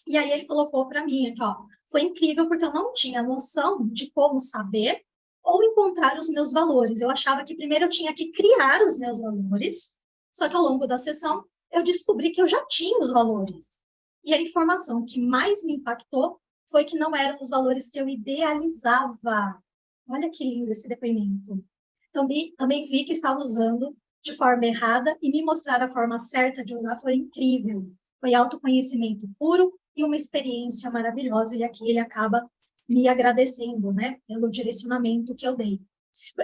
E aí ele colocou para mim aqui, ó, foi incrível porque eu não tinha noção de como saber ou encontrar os meus valores. Eu achava que primeiro eu tinha que criar os meus valores, só que ao longo da sessão eu descobri que eu já tinha os valores. E a informação que mais me impactou foi que não eram os valores que eu idealizava. Olha que lindo esse depoimento. Também vi que estava usando de forma errada e me mostrar a forma certa de usar foi incrível. Foi autoconhecimento puro e uma experiência maravilhosa. E aqui ele acaba me agradecendo, né, pelo direcionamento que eu dei.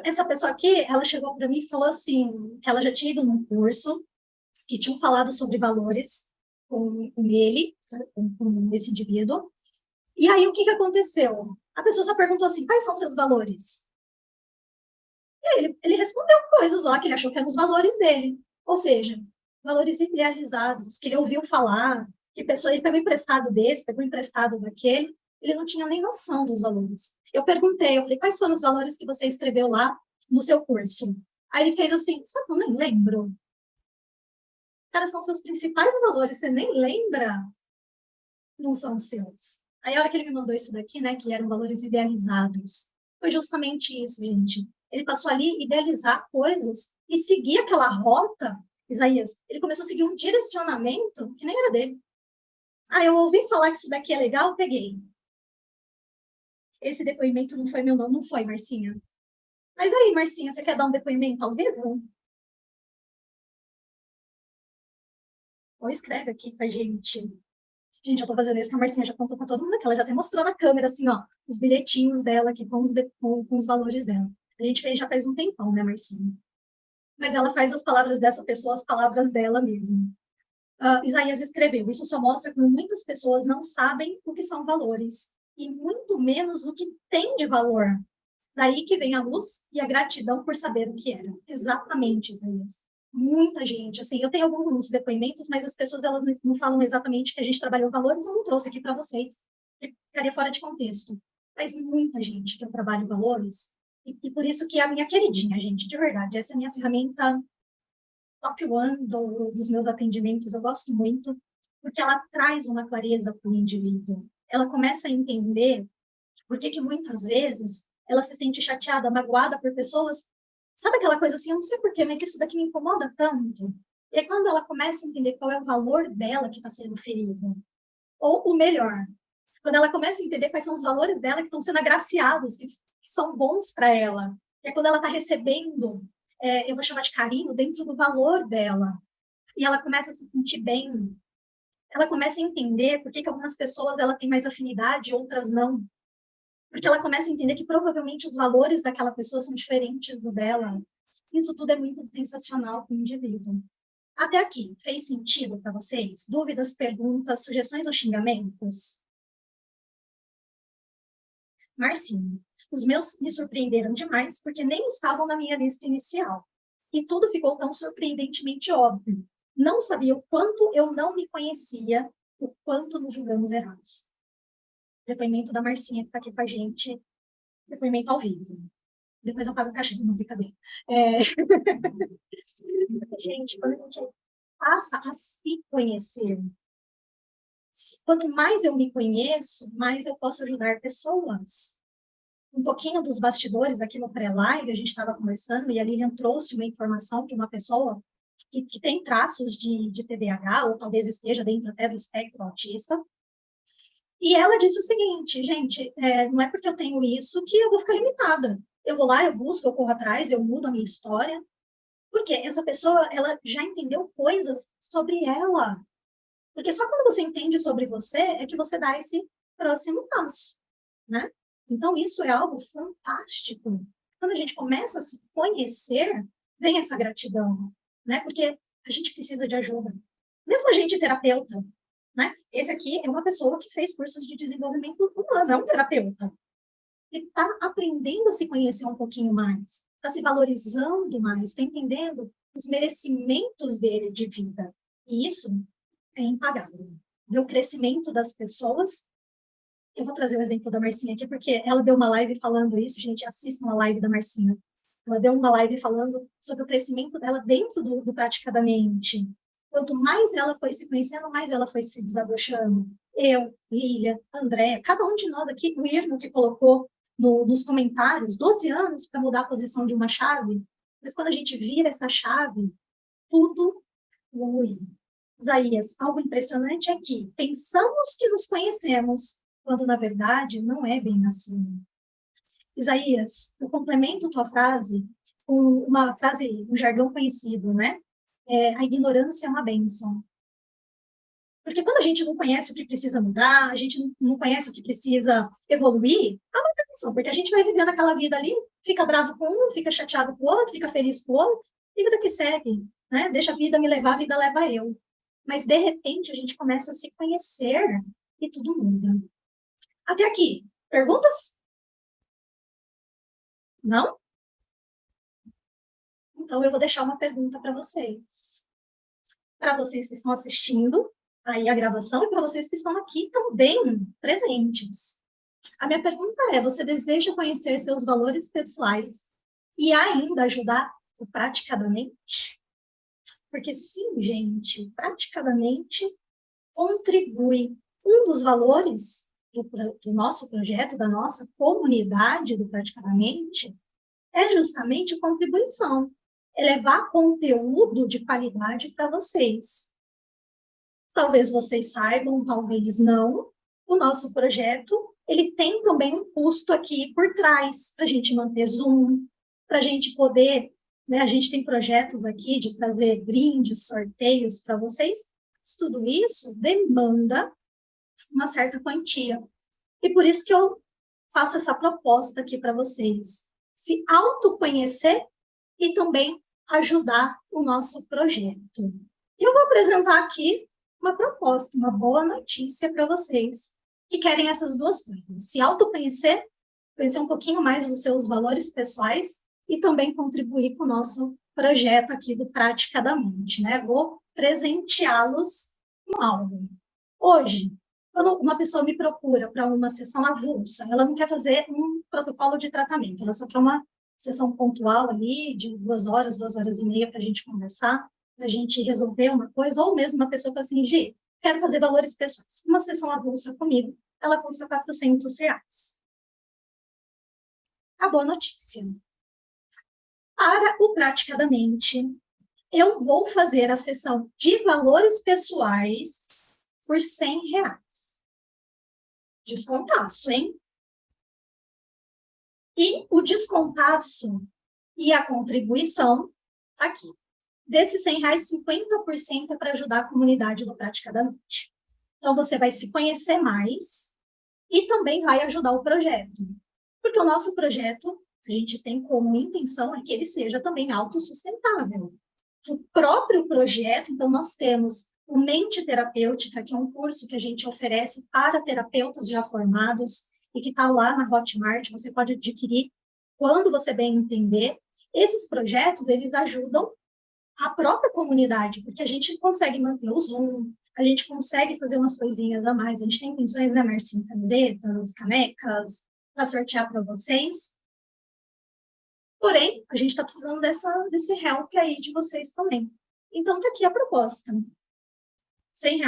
Essa pessoa aqui, ela chegou para mim e falou assim, que ela já tinha ido num curso, que tinham falado sobre valores com ele, com esse indivíduo. E aí, o que aconteceu? A pessoa só perguntou assim, quais são seus valores? E aí, ele respondeu coisas lá que ele achou que eram os valores dele. Ou seja, valores idealizados, que ele ouviu falar, que pessoa, ele pegou emprestado desse, pegou emprestado daquele, ele não tinha nem noção dos valores. Eu perguntei, eu falei, quais foram os valores que você escreveu lá no seu curso? Aí ele fez assim, sabe, eu nem lembro. Cara, são seus principais valores, você nem lembra? Não são seus. Aí a hora que ele me mandou isso daqui, né, que eram valores idealizados, foi justamente isso, gente. Ele passou ali a idealizar coisas e seguir aquela rota, Isaías, ele começou a seguir um direcionamento que nem era dele. Ah, eu ouvi falar que isso daqui é legal, peguei. Esse depoimento não foi meu, não foi, Marcinha. Mas aí, Marcinha, você quer dar um depoimento ao vivo? Ou escreve aqui pra gente. Gente, eu tô fazendo isso porque a Marcinha já contou pra todo mundo, que ela já até mostrou na câmera, assim, ó, os bilhetinhos dela aqui com os valores dela. A gente fez já faz um tempão, né, Marcinha? Mas ela faz as palavras dessa pessoa as palavras dela mesmo. Isaías escreveu, isso só mostra como muitas pessoas não sabem o que são valores, e muito menos o que tem de valor. Daí que vem a luz e a gratidão por saber o que era. Exatamente, Isaías. Muita gente, assim, eu tenho alguns depoimentos, mas as pessoas elas não falam exatamente que a gente trabalhou valores, eu não trouxe aqui para vocês, ficaria fora de contexto. Mas muita gente que eu trabalho valores, e por isso que é a minha queridinha, gente, de verdade, essa é a minha ferramenta top one dos meus atendimentos, eu gosto muito, porque ela traz uma clareza para o indivíduo. Ela começa a entender por que muitas vezes ela se sente chateada, magoada por pessoas. Sabe aquela coisa assim, eu não sei porquê, mas isso daqui me incomoda tanto. E é quando ela começa a entender qual é o valor dela que está sendo ferido. Ou o melhor, quando ela começa a entender quais são os valores dela que estão sendo agraciados, que são bons para ela. É quando ela está recebendo, eu vou chamar de carinho, dentro do valor dela. E ela começa a se sentir bem. Ela começa a entender por que algumas pessoas ela tem mais afinidade e outras não. Porque ela começa a entender que provavelmente os valores daquela pessoa são diferentes do dela. Isso tudo é muito sensacional para o indivíduo. Até aqui, fez sentido para vocês? Dúvidas, perguntas, sugestões ou xingamentos? Marcinho, os meus me surpreenderam demais porque nem estavam na minha lista inicial. E tudo ficou tão surpreendentemente óbvio. Não sabia o quanto eu não me conhecia, o quanto nos julgamos errados. Depoimento da Marcinha que está aqui com a gente, depoimento ao vivo. Depois eu pago o cachê, não, brincadeira. Gente, quando a gente passa a se conhecer, quanto mais eu me conheço, mais eu posso ajudar pessoas. Um pouquinho dos bastidores aqui no pré-live, a gente estava conversando e a Lilian trouxe uma informação de uma pessoa que tem traços de TDAH, ou talvez esteja dentro até do espectro autista. E ela disse o seguinte, gente, não é porque eu tenho isso que eu vou ficar limitada. Eu vou lá, eu busco, eu corro atrás, eu mudo a minha história. Porque essa pessoa, ela já entendeu coisas sobre ela. Porque só quando você entende sobre você é que você dá esse próximo passo, né? Então, isso é algo fantástico. Quando a gente começa a se conhecer, vem essa gratidão, né? Porque a gente precisa de ajuda. Mesmo a gente terapeuta, né? Esse aqui é uma pessoa que fez cursos de desenvolvimento humano, é um terapeuta. Ele está aprendendo a se conhecer um pouquinho mais, está se valorizando mais, está entendendo os merecimentos dele de vida. E isso é impagável. Ver o crescimento das pessoas. Eu vou trazer o exemplo da Marcinha aqui, porque ela deu uma live falando isso, gente, assistam a live da Marcinha. Ela deu uma live falando sobre o crescimento dela dentro do Praticadamente. Quanto mais ela foi se conhecendo, mais ela foi se desabrochando. Eu, Lília, André, cada um de nós aqui, o Irmo que colocou nos comentários, 12 anos para mudar a posição de uma chave, mas quando a gente vira essa chave, tudo flui. Isaías, algo impressionante é que pensamos que nos conhecemos, quando na verdade não é bem assim. Isaías, eu complemento tua frase com uma frase, um jargão conhecido, né? A ignorância é uma bênção. Porque quando a gente não conhece o que precisa mudar, a gente não conhece o que precisa evoluir, é uma bênção, porque a gente vai vivendo aquela vida ali, fica bravo com um, fica chateado com o outro, fica feliz com o outro, e vida que segue, né? Deixa a vida me levar, a vida leva eu. Mas, de repente, a gente começa a se conhecer e tudo muda. Até aqui, perguntas? Não? Então, eu vou deixar uma pergunta para vocês. Para vocês que estão assistindo aí a gravação e para vocês que estão aqui também presentes. A minha pergunta é, você deseja conhecer seus valores pessoais e ainda ajudar o praticadamente? Porque sim, gente, praticadamente contribui. Um dos valores do nosso projeto, da nossa comunidade do Praticadamente, é justamente contribuição. É levar conteúdo de qualidade para vocês. Talvez vocês saibam, talvez não. O nosso projeto, ele tem também um custo aqui por trás, para a gente manter Zoom, para a gente poder, né, a gente tem projetos aqui de trazer brindes, sorteios para vocês. Tudo isso demanda uma certa quantia. E por isso que eu faço essa proposta aqui para vocês. Se autoconhecer e também ajudar o nosso projeto. E eu vou apresentar aqui uma proposta, uma boa notícia para vocês que querem essas duas coisas. Se autoconhecer conhecer um pouquinho mais dos seus valores pessoais e também contribuir com o nosso projeto aqui do Praticadamente, né? Vou presenteá-los com algo. Hoje, quando uma pessoa me procura para uma sessão avulsa, ela não quer fazer um protocolo de tratamento, ela só quer uma sessão pontual ali, de 2 e meia, para a gente conversar, para a gente resolver uma coisa, ou mesmo uma pessoa fala assim, Gi, quero fazer valores pessoais. Uma sessão avulsa comigo, ela custa R$ 400. A boa notícia. Para o Praticadamente, eu vou fazer a sessão de valores pessoais por R$ 100. Descontaço, hein? E o descontaço e a contribuição, aqui. Desses R$ 100, 50% é para ajudar a comunidade do Praticadamente. Então, você vai se conhecer mais e também vai ajudar o projeto. Porque o nosso projeto, a gente tem como intenção é que ele seja também autossustentável. O próprio projeto, então, nós temos o Mente Terapêutica, que é um curso que a gente oferece para terapeutas já formados e que está lá na Hotmart, você pode adquirir quando você bem entender. Esses projetos, eles ajudam a própria comunidade, porque a gente consegue manter o Zoom, a gente consegue fazer umas coisinhas a mais, a gente tem intenções, né, Marcinho? Camisetas, canecas, para sortear para vocês. Porém, a gente está precisando desse help aí de vocês também. Então, está aqui a proposta. R$ 100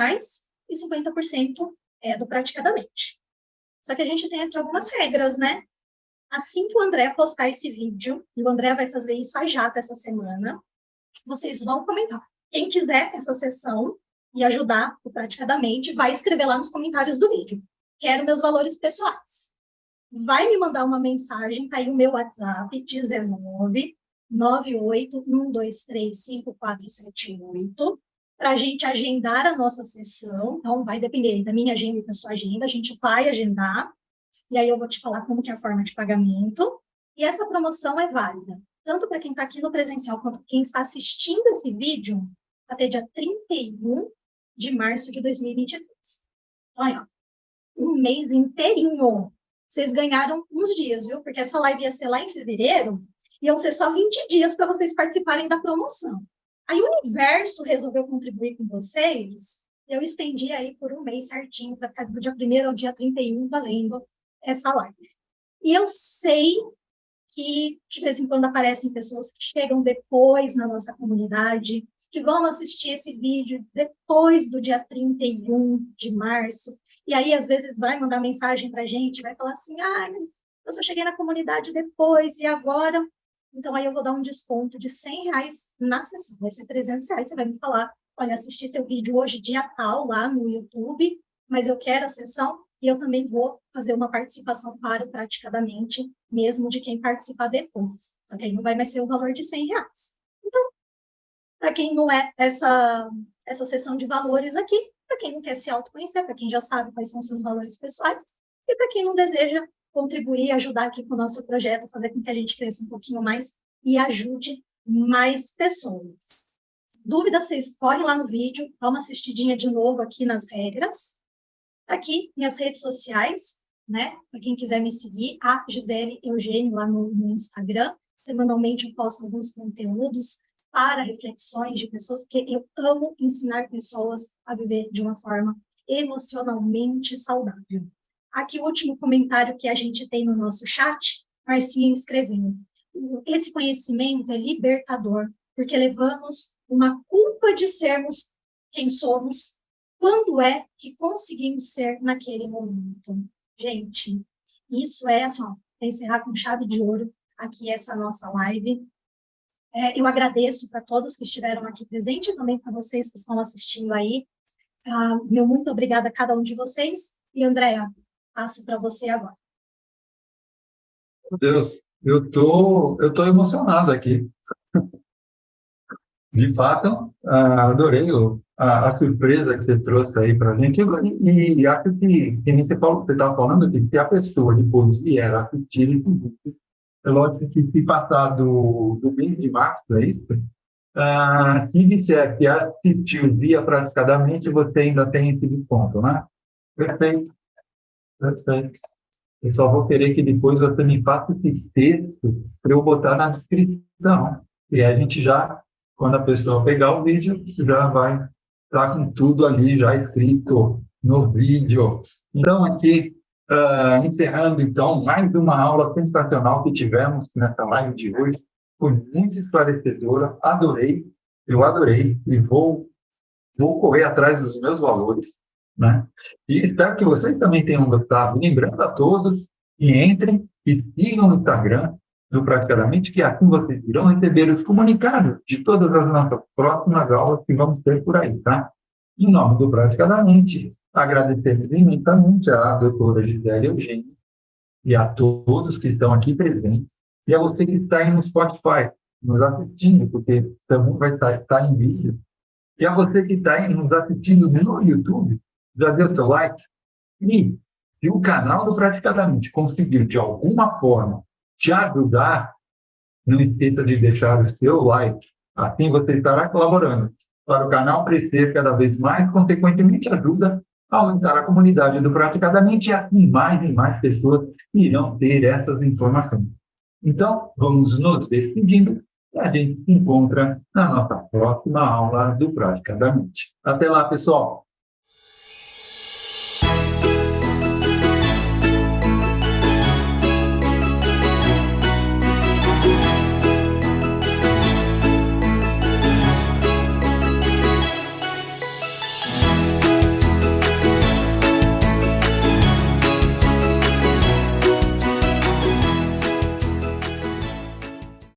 e 50% é do Praticadamente. Só que a gente tem aqui algumas regras, né? Assim que o André postar esse vídeo, e o André vai fazer isso aí já essa semana, vocês vão comentar. Quem quiser essa sessão e ajudar o Praticadamente, vai escrever lá nos comentários do vídeo. Quero meus valores pessoais. Vai me mandar uma mensagem, tá aí o meu WhatsApp, 19 98 123 5478, para a gente agendar a nossa sessão. Então, vai depender da minha agenda e da sua agenda, a gente vai agendar, e aí eu vou te falar como que é a forma de pagamento. E essa promoção é válida, tanto para quem está aqui no presencial, quanto para quem está assistindo esse vídeo, até dia 31 de março de 2023. Olha, um mês inteirinho. Vocês ganharam uns dias, viu? Porque essa live ia ser lá em fevereiro, iam ser só 20 dias para vocês participarem da promoção. Aí o universo resolveu contribuir com vocês, e eu estendi aí por um mês certinho, para ficar do dia 1º ao dia 31 valendo essa live. E eu sei que de vez em quando aparecem pessoas que chegam depois na nossa comunidade, que vão assistir esse vídeo depois do dia 31 de março, e aí às vezes vai mandar mensagem para a gente, vai falar assim, mas eu só cheguei na comunidade depois, e agora? Então aí eu vou dar um desconto de R$ 100 na sessão, vai ser R$ 300, você vai me falar, olha, assisti seu vídeo hoje dia tal lá no YouTube, mas eu quero a sessão, e eu também vou fazer uma participação para o Praticadamente, mesmo de quem participar depois. Só que aí não vai mais ser o valor de R$ 100. Então, para quem não é essa sessão de valores aqui, para quem não quer se autoconhecer, para quem já sabe quais são os seus valores pessoais, e para quem não deseja contribuir, ajudar aqui com o nosso projeto, fazer com que a gente cresça um pouquinho mais e ajude mais pessoas. Dúvida, vocês correm lá no vídeo, dá uma assistidinha de novo aqui nas regras. Aqui, minhas redes sociais, né? Para quem quiser me seguir, a Gisele Eugênio lá no Instagram. Semanalmente eu posto alguns conteúdos para reflexões de pessoas, porque eu amo ensinar pessoas a viver de uma forma emocionalmente saudável. Aqui o último comentário que a gente tem no nosso chat, Marcinha escreveu. Esse conhecimento é libertador, porque levamos uma culpa de sermos quem somos, quando é que conseguimos ser naquele momento. Gente, isso é assim, para encerrar com chave de ouro aqui essa nossa live. Eu agradeço para todos que estiveram aqui presentes e também para vocês que estão assistindo aí. Meu muito obrigada a cada um de vocês. E, Andréa, passo para você agora. Meu Deus, eu tô emocionado aqui. De fato, adorei a surpresa que você trouxe aí para a gente. E acho que nem você estava falando, que se a pessoa depois vier assistir esse, é lógico que se passar do mês de março, é isso? Se disser que assistiu via praticadamente, você ainda tem esse desconto, né? Perfeito, perfeito. Eu só vou querer que depois você me faça esse texto para eu botar na descrição. E a gente já, quando a pessoa pegar o vídeo, já vai estar com tudo ali já escrito no vídeo. Então, aqui, encerrando, então, mais uma aula sensacional que tivemos nessa live de hoje. Foi muito esclarecedora, adorei, eu adorei, e vou correr atrás dos meus valores, né? E espero que vocês também tenham gostado. Lembrando a todos que entrem e sigam o Instagram do Praticadamente, que assim vocês irão receber os comunicados de todas as nossas próximas aulas que vamos ter por aí, tá? Em nome do Praticadamente, agradecemos imensamente à doutora Gisele Eugênio e a todos que estão aqui presentes, e a você que está aí no Spotify, nos assistindo, porque também vai estar em vídeo, e a você que está aí nos assistindo no YouTube, já deu seu like? E se o canal do Praticadamente conseguir, de alguma forma, te ajudar, não esqueça de deixar o seu like. Assim você estará colaborando para o canal crescer cada vez mais, consequentemente ajuda a aumentar a comunidade do Praticadamente, e assim mais e mais pessoas irão ter essas informações. Então, vamos nos despedindo e a gente se encontra na nossa próxima aula do Praticadamente. Até lá, pessoal!